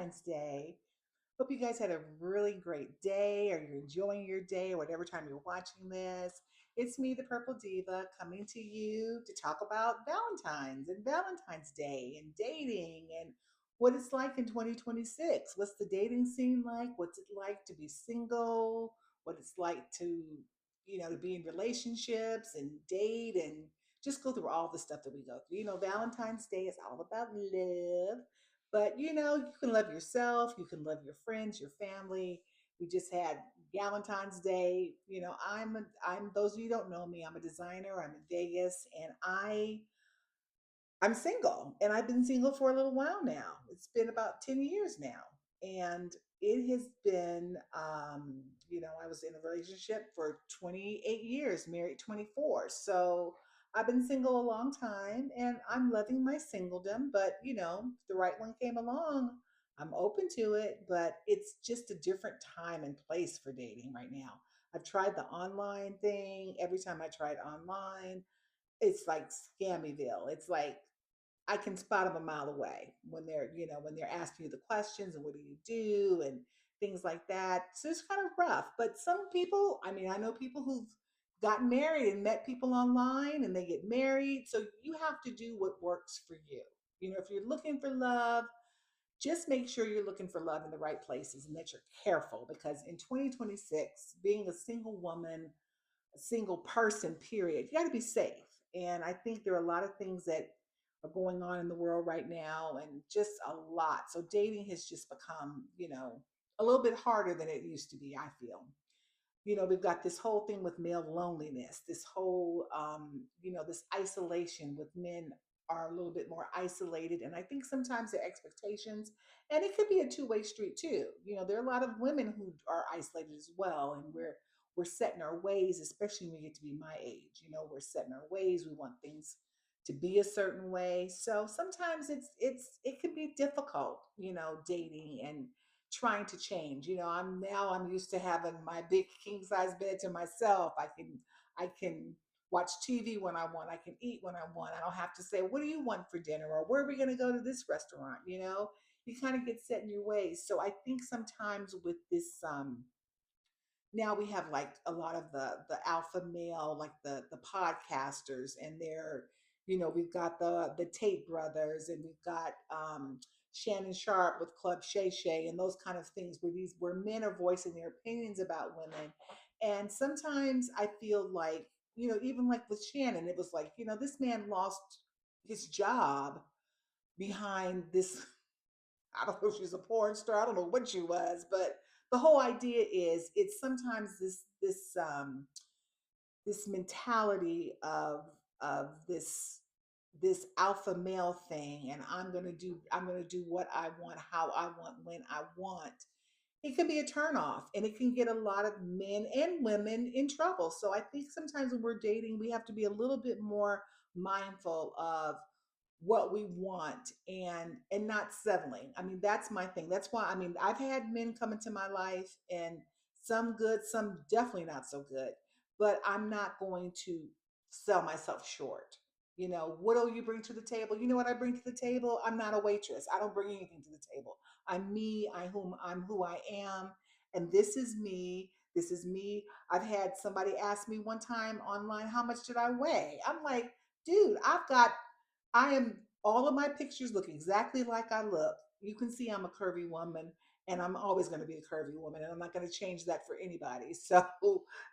Valentine's Day. Hope you guys had a really great day or you're enjoying your day or whatever time you're watching this. It's me, the Purple Diva, coming to you to talk about Valentine's and Valentine's Day and dating and what it's like in 2026. What's the dating scene like? What's it like to be single? What it's like to be in relationships and date and just go through all the stuff that we go through. Valentine's Day is all about love, but you can love yourself, you can love your friends, your family. We just had Valentine's Day. I'm those of you who don't know me, I'm a designer. I'm in Vegas, and I'm single, and I've been single for a little while now. It's been about 10 years now. And it has been, I was in a relationship for 28 years, married 24. So I've been single a long time and I'm loving my singledom. But, if the right one came along, I'm open to it. But it's just a different time and place for dating right now. I've tried the online thing. Every time I tried online, it's like Scammyville. It's like I can spot them a mile away when they're asking you the questions and what do you do and things like that. So it's kind of rough. But some people, I mean, I know people who've gotten married and met people online and they get married. So you have to do what works for you. If you're looking for love, just make sure you're looking for love in the right places and that you're careful because in 2026, being a single woman, a single person, period, you got to be safe. And I think there are a lot of things that are going on in the world right now and just a lot. So dating has just become, a little bit harder than it used to be, I feel. We've got this whole thing with male loneliness, this whole, this isolation with men are a little bit more isolated. And I think sometimes their expectations, and it could be a two-way street too. There are a lot of women who are isolated as well. And we're set in our ways, especially when we get to be my age. We're set in our ways. We want things to be a certain way. So sometimes it can be difficult, dating and trying to change. I'm used to having my big king size bed to myself. I can watch TV when I want. I can eat when I want. I don't have to say, what do you want for dinner? Or where are we going to go to this restaurant? You kind of get set in your ways. So I think sometimes with this, now we have like a lot of the alpha male, like the podcasters, and we've got the Tate brothers, and we've got Shannon Sharp with Club Shay Shay, and those kind of things where men are voicing their opinions about women. And sometimes I feel like, even like with Shannon, it was like, this man lost his job behind this. I don't know if she's a porn star. I don't know what she was, but the whole idea is it's sometimes this mentality of this alpha male thing, and I'm gonna do what I want, how I want, when I want. It can be a turnoff, and it can get a lot of men and women in trouble. So I think sometimes when we're dating, we have to be a little bit more mindful of what we want and not settling. I mean, that's my thing. That's why, I mean, I've had men come into my life, and some good, some definitely not so good, but I'm not going to sell myself short. What do you bring to the table? You know what I bring to the table? I'm not a waitress. I don't bring anything to the table. I'm me. I'm who I am, and this is me. This is me. I've had somebody ask me one time online, how much did I weigh? I'm like, dude, I am, all of my pictures look exactly like I look. You can see I'm a curvy woman, and I'm always going to be a curvy woman, and I'm not going to change that for anybody. So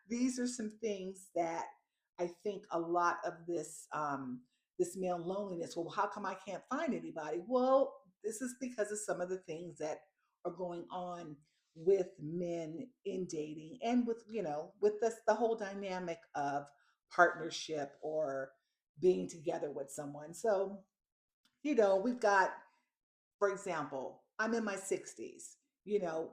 these are some things that I think a lot of this male loneliness. Well, how come I can't find anybody? Well, this is because of some of the things that are going on with men in dating, and with this the whole dynamic of partnership or being together with someone. So, we've got, for example, I'm in my 60s. You know,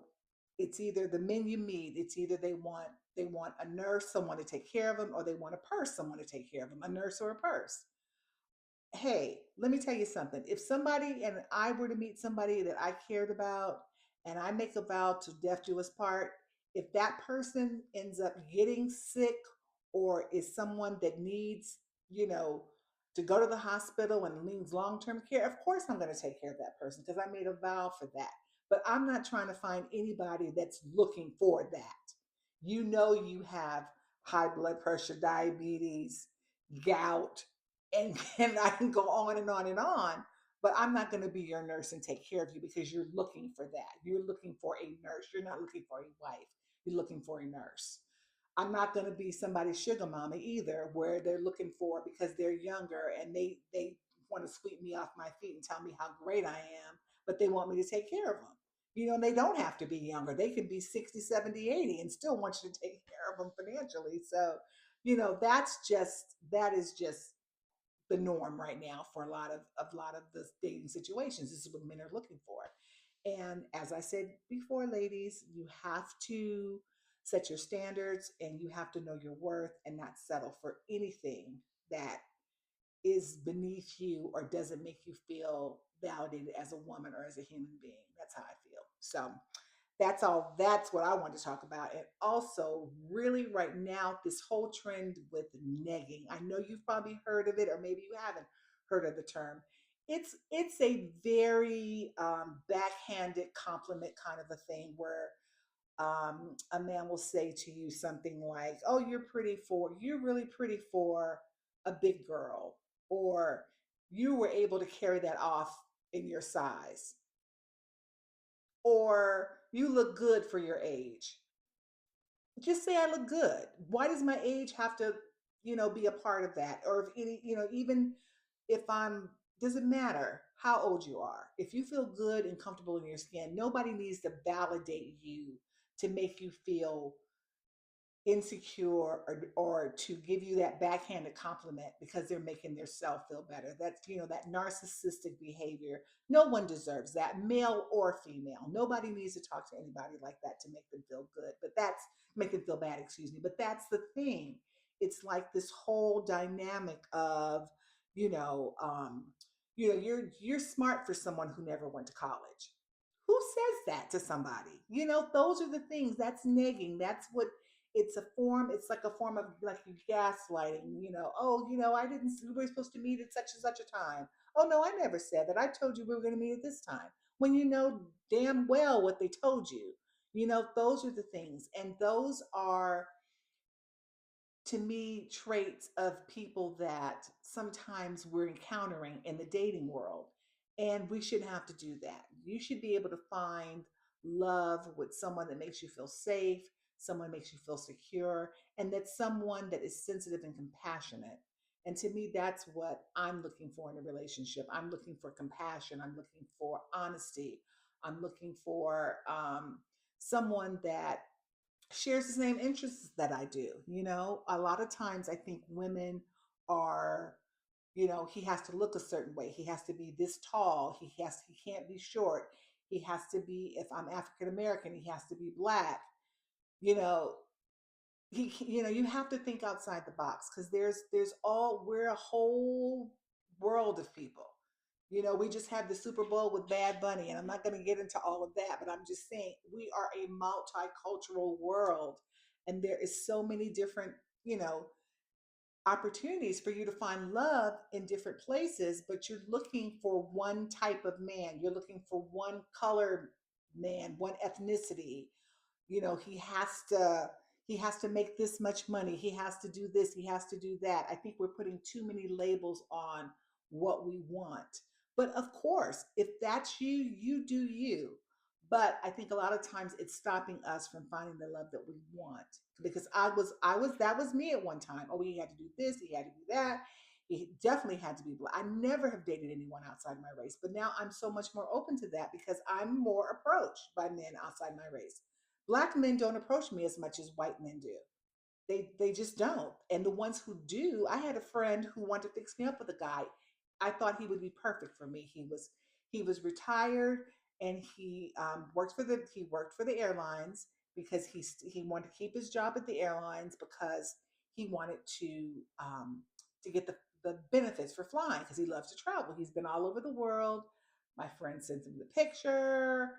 it's either the men you meet, it's either they want a nurse, someone to take care of them, or they want a purse, someone to take care of them, a nurse or a purse. Hey, let me tell you something. If somebody and I were to meet somebody that I cared about, and I make a vow to death do us part, if that person ends up getting sick or is someone that needs, you know, to go to the hospital and needs long term care, of course I'm going to take care of that person because I made a vow for that. But I'm not trying to find anybody that's looking for that. You know, you have high blood pressure, diabetes, gout, and, and I can go on and on and on. But I'm not going to be your nurse and take care of you because you're looking for that. You're looking for a nurse. You're not looking for a wife. You're looking for a nurse. I'm not going to be somebody's sugar mama either, where they're looking for because they're younger and they want to sweep me off my feet and tell me how great I am, but they want me to take care of them. You know, and they don't have to be younger. They could be 60, 70, 80, and still want you to take care of them financially. So, you know, that is just the norm right now for a lot of the dating situations. This is what men are looking for. And as I said before, ladies, you have to set your standards and you have to know your worth and not settle for anything that is beneath you or doesn't make you feel validated as a woman or as a human being. That's how I feel. So that's all. That's what I want to talk about. And also, really, right now, this whole trend with negging. I know you've probably heard of it, or maybe you haven't heard of the term. It's a very backhanded compliment kind of a thing where a man will say to you something like, "Oh, you're really pretty for a big girl," or "You were able to carry that off in your size," or "You look good for your age." Just say I look good. Why does my age have to, be a part of that? Or if any, even if I'm, doesn't matter how old you are. If you feel good and comfortable in your skin, nobody needs to validate you to make you feel insecure or to give you that backhanded compliment because they're making themselves feel better. That's, that narcissistic behavior. No one deserves that, male or female. Nobody needs to talk to anybody like that to make them feel good. But that's make them feel bad, excuse me. But that's the thing. It's like this whole dynamic of, you know, um, you're smart for someone who never went to college. Who says that to somebody? Those are the things. That's negging. That's what it's like a form of like you gaslighting, oh, I didn't, we were supposed to meet at such and such a time. Oh no, I never said that. I told you we were going to meet at this time. When you know damn well what they told you. Those are the things. And those are, to me, traits of people that sometimes we're encountering in the dating world. And we shouldn't have to do that. You should be able to find love with someone that makes you feel safe, someone that makes you feel secure, and that's someone that is sensitive and compassionate. And to me, that's what I'm looking for in a relationship. I'm looking for compassion. I'm looking for honesty. I'm looking for someone that shares the same interests that I do. A lot of times I think women are, he has to look a certain way. He has to be this tall. He can't be short. He has to be, if I'm African American, he has to be black. You know, you have to think outside the box because we're a whole world of people. We just had the Super Bowl with Bad Bunny, and I'm not going to get into all of that, but I'm just saying we are a multicultural world, and there is so many different, you know, opportunities for you to find love in different places, but you're looking for one type of man. You're looking for one color man, one ethnicity. He has to make this much money. He has to do this, he has to do that. I think we're putting too many labels on what we want. But of course, if that's you, you do you. But I think a lot of times it's stopping us from finding the love that we want. Because that was me at one time. Oh, he had to do this, he had to do that. He definitely had to be black. I never have dated anyone outside my race, but now I'm so much more open to that because I'm more approached by men outside my race. Black men don't approach me as much as white men do. They just don't. And the ones who do, I had a friend who wanted to fix me up with a guy. I thought he would be perfect for me. He was retired and he worked for the airlines because he wanted to keep his job at the airlines because he wanted to get the benefits for flying because he loves to travel. He's been all over the world. My friend sends him the picture.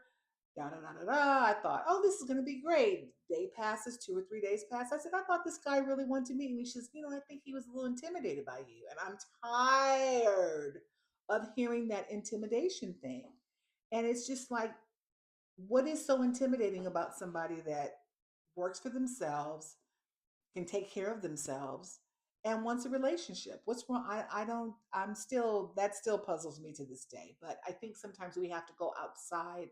Da da da da da. I thought, oh, this is going to be great. Day passes, 2 or 3 days pass. I said, I thought this guy really wanted to meet me. She says, I think he was a little intimidated by you. And I'm tired of hearing that intimidation thing. And it's just like, What is so intimidating about somebody that works for themselves, can take care of themselves, and wants a relationship? What's wrong? I don't, I'm still, that still puzzles me to this day. But I think sometimes we have to go outside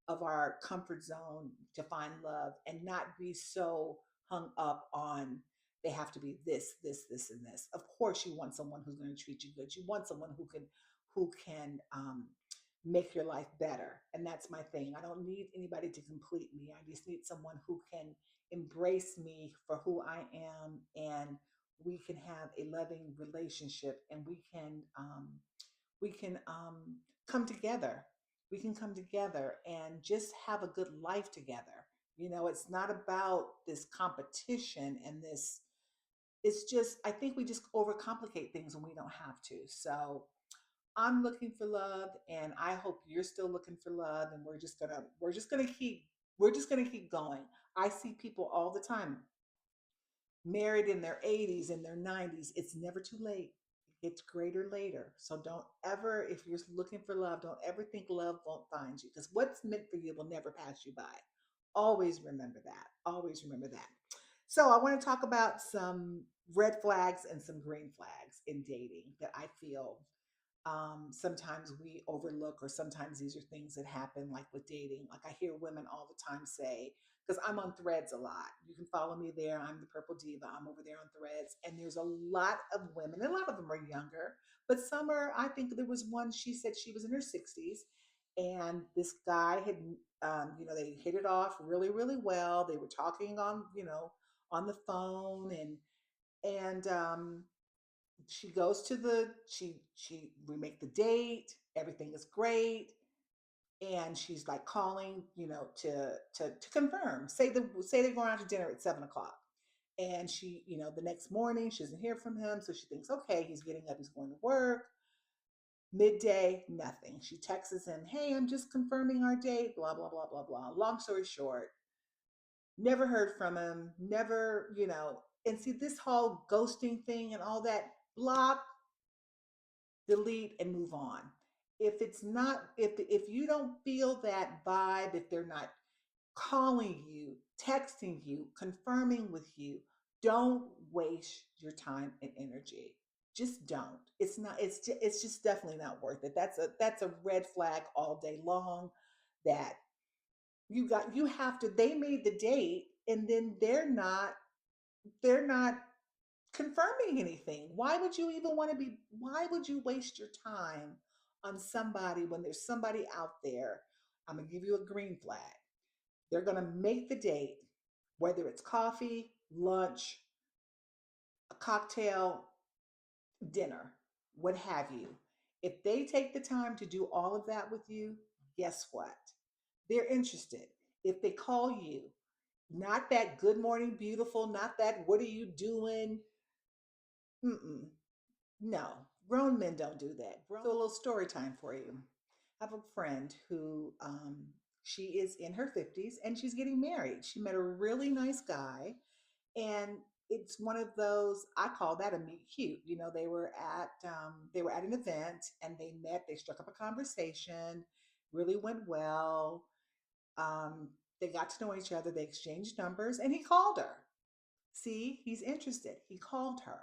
of our comfort zone to find love and not be so hung up on they have to be this, and this. Of course, you want someone who's going to treat you good. You want someone who can make your life better. And that's my thing. I don't need anybody to complete me. I just need someone who can embrace me for who I am, and we can have a loving relationship, and we can come together. We can come together and just have a good life together. It's not about this competition and this. It's just, I think we just overcomplicate things when we don't have to. So I'm looking for love, and I hope you're still looking for love, and we're just gonna keep going. I see people all the time married in their 80s and their 90s. It's never too late. It gets greater later. So don't ever, if you're looking for love, don't ever think love won't find you, because what's meant for you will never pass you by. Always remember that. Always remember that. So I want to talk about some red flags and some green flags in dating that I feel sometimes we overlook, or sometimes these are things that happen, like with dating. Like I hear women all the time say, because I'm on Threads a lot. You can follow me there. I'm the Purple Diva. I'm over there on Threads, and there's a lot of women. And a lot of them are younger, but some are. I think there was one. She said she was in her 60s, and this guy had, they hit it off really, really well. They were talking on the phone, and she goes to the she we make the date, everything is great, and she's like calling, to confirm, say they're going out to dinner at 7 o'clock, and she, the next morning she doesn't hear from him, so she thinks, okay, he's getting up, he's going to work. Midday, nothing. She texts him, hey, I'm just confirming our date, blah blah blah blah blah. Long story short, never heard from him, never, and see, this whole ghosting thing and all that, block, delete, and move on. If it's not, if you don't feel that vibe, if they're not calling you, texting you, confirming with you, don't waste your time and energy. Just don't. It's not, it's just definitely not worth it. That's a red flag all day long. That you have to, they made the date, and then they're not confirming anything. Why would you even want to be, why would you waste your time on somebody when there's somebody out there? I'm going to give you a green flag. They're going to make the date, whether it's coffee, lunch, a cocktail, dinner, what have you. If they take the time to do all of that with you, guess what? They're interested. If they call you, not that good morning, beautiful, not that what are you doing? Mm-mm. No, grown men don't do that. So a little story time for you. I have a friend who, she is in her 50s and she's getting married. She met a really nice guy, and it's one of those, I call that a meet cute. They were at an event, and they met. They struck up a conversation, really went well. They got to know each other. They exchanged numbers, and he called her. See, he's interested. He called her.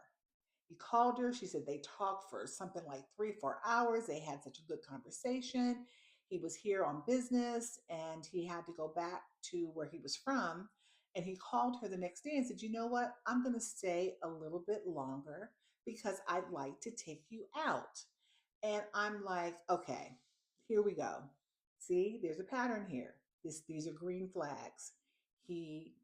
He called her. She said they talked for something like 3, 4 hours. They had such a good conversation. He was here on business, and he had to go back to where he was from. And he called her the next day and said, you know what? I'm going to stay a little bit longer because I'd like to take you out. And I'm like, okay, here we go. See, there's a pattern here. These are green flags. He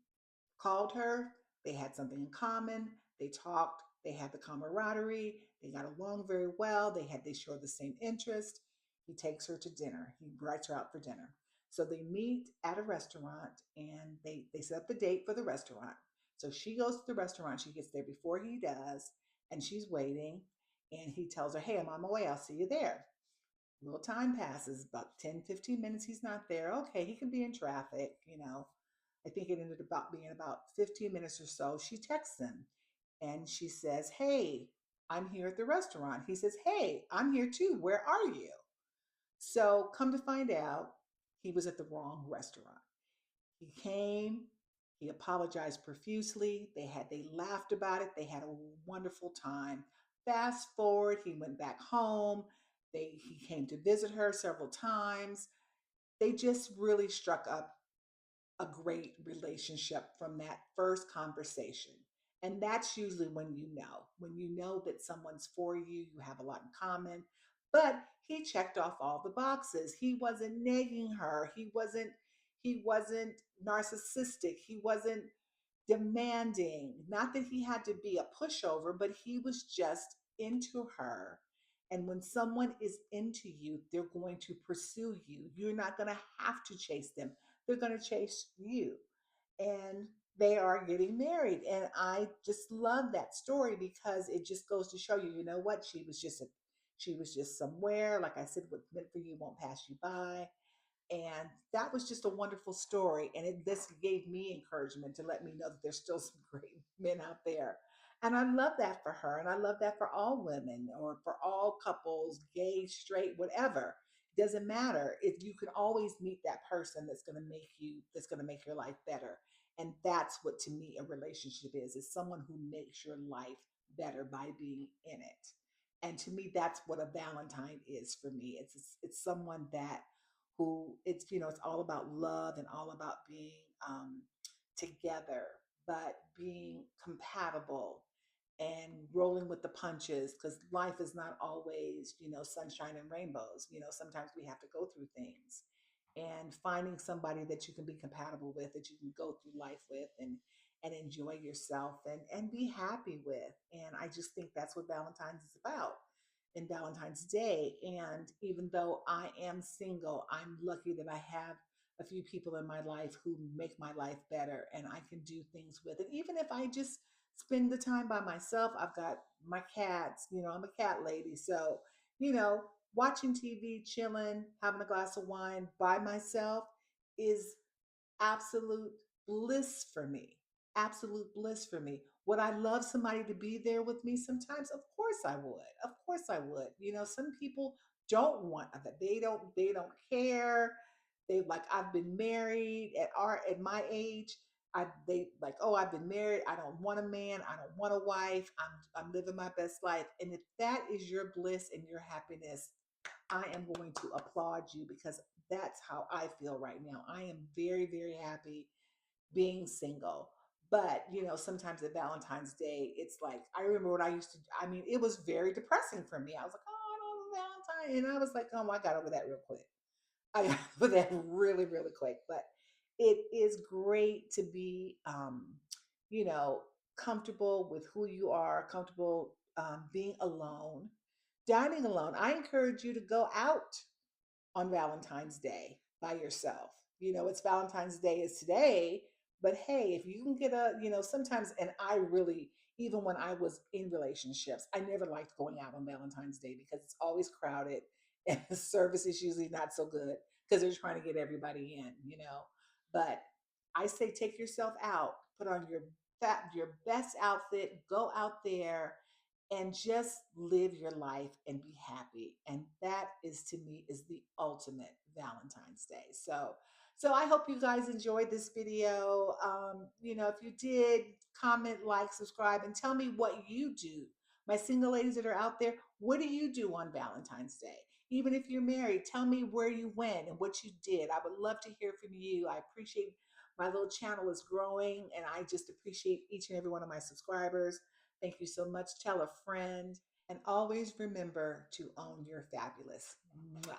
called her. They had something in common. They talked. They had the camaraderie. They got along very well. They showed the same interest. He takes her to dinner. He invites her out for dinner. So they meet at a restaurant, and they set up the date for the restaurant. So she goes to the restaurant. She gets there before he does, and she's waiting. And he tells her, hey, I'm on my way. I'll see you there. A little time passes, about 10, 15 minutes. He's not there. Okay, he can be in traffic. I think it ended up being about 15 minutes or so. She texts him and she says, hey, I'm here at the restaurant. He says, hey, I'm here too. Where are you? So come to find out, he was at the wrong restaurant. He came, he apologized profusely. They laughed about it. They had a wonderful time. Fast forward, he went back home. He came to visit her several times. They just really struck up a great relationship from that first conversation. And that's usually when you know that someone's for you, you have a lot in common. But he checked off all the boxes. He wasn't nagging her. He wasn't narcissistic. He wasn't demanding. Not that he had to be a pushover, but he was just into her. And when someone is into you, they're going to pursue you. You're not going to have to chase them, they're going to chase you. And they are getting married. And I just love that story because it just goes to show you, you know what? She was just somewhere. Like I said, what's meant for you won't pass you by. And that was just a wonderful story. And this gave me encouragement to let me know that there's still some great men out there. And I love that for her. And I love that for all women or for all couples, gay, straight, whatever. It doesn't matter. If you can always meet that person that's going to make your life better. And that's what to me a relationship is someone who makes your life better by being in it. And to me, that's what a Valentine is for me. It's someone that who it's all about love and all about being together, but being compatible and rolling with the punches because life is not always sunshine and rainbows. Sometimes we have to go through things, and finding somebody that you can be compatible with, that you can go through life with, and enjoy yourself and be happy with. And I just think that's what Valentine's is about, in Valentine's Day. And even though I am single, I'm lucky that I have a few people in my life who make my life better and I can do things with. And even if I just spend the time by myself, I've got my cats, I'm a cat lady. So, you know, watching TV, chilling, having a glass of wine by myself is absolute bliss for me. Absolute bliss for me. Would I love somebody to be there with me sometimes? Of course I would. Of course I would. Some people don't want that. They don't care. They like I've been married at my age. They like, oh, I've been married. I don't want a man. I don't want a wife. I'm living my best life. And if that is your bliss and your happiness, I am going to applaud you because that's how I feel right now. I am very, very happy being single. But, sometimes at Valentine's Day, it's like, I remember what I used to, I mean, it was very depressing for me. I was like, oh, I don't have a Valentine. And I was like, oh, I got over that real quick. I got over that really, really quick. But it is great to be, you know, comfortable with who you are, comfortable being alone, dining alone. I encourage you to go out on Valentine's Day by yourself. It's Valentine's Day is today, but hey, if you can get sometimes, and I really, even when I was in relationships, I never liked going out on Valentine's Day because it's always crowded and the service is usually not so good because they're trying to get everybody in. But I say take yourself out, put on your best outfit, go out there and just live your life and be happy. And that is to me is the ultimate Valentine's Day. So I hope you guys enjoyed this video. If you did, comment, like, subscribe, and tell me what you do. My single ladies that are out there, what do you do on Valentine's Day? Even if you're married, tell me where you went and what you did. I would love to hear from you. I appreciate my little channel is growing, and I just appreciate each and every one of my subscribers. Thank you so much. Tell a friend. And always remember to own your fabulous. Mwah.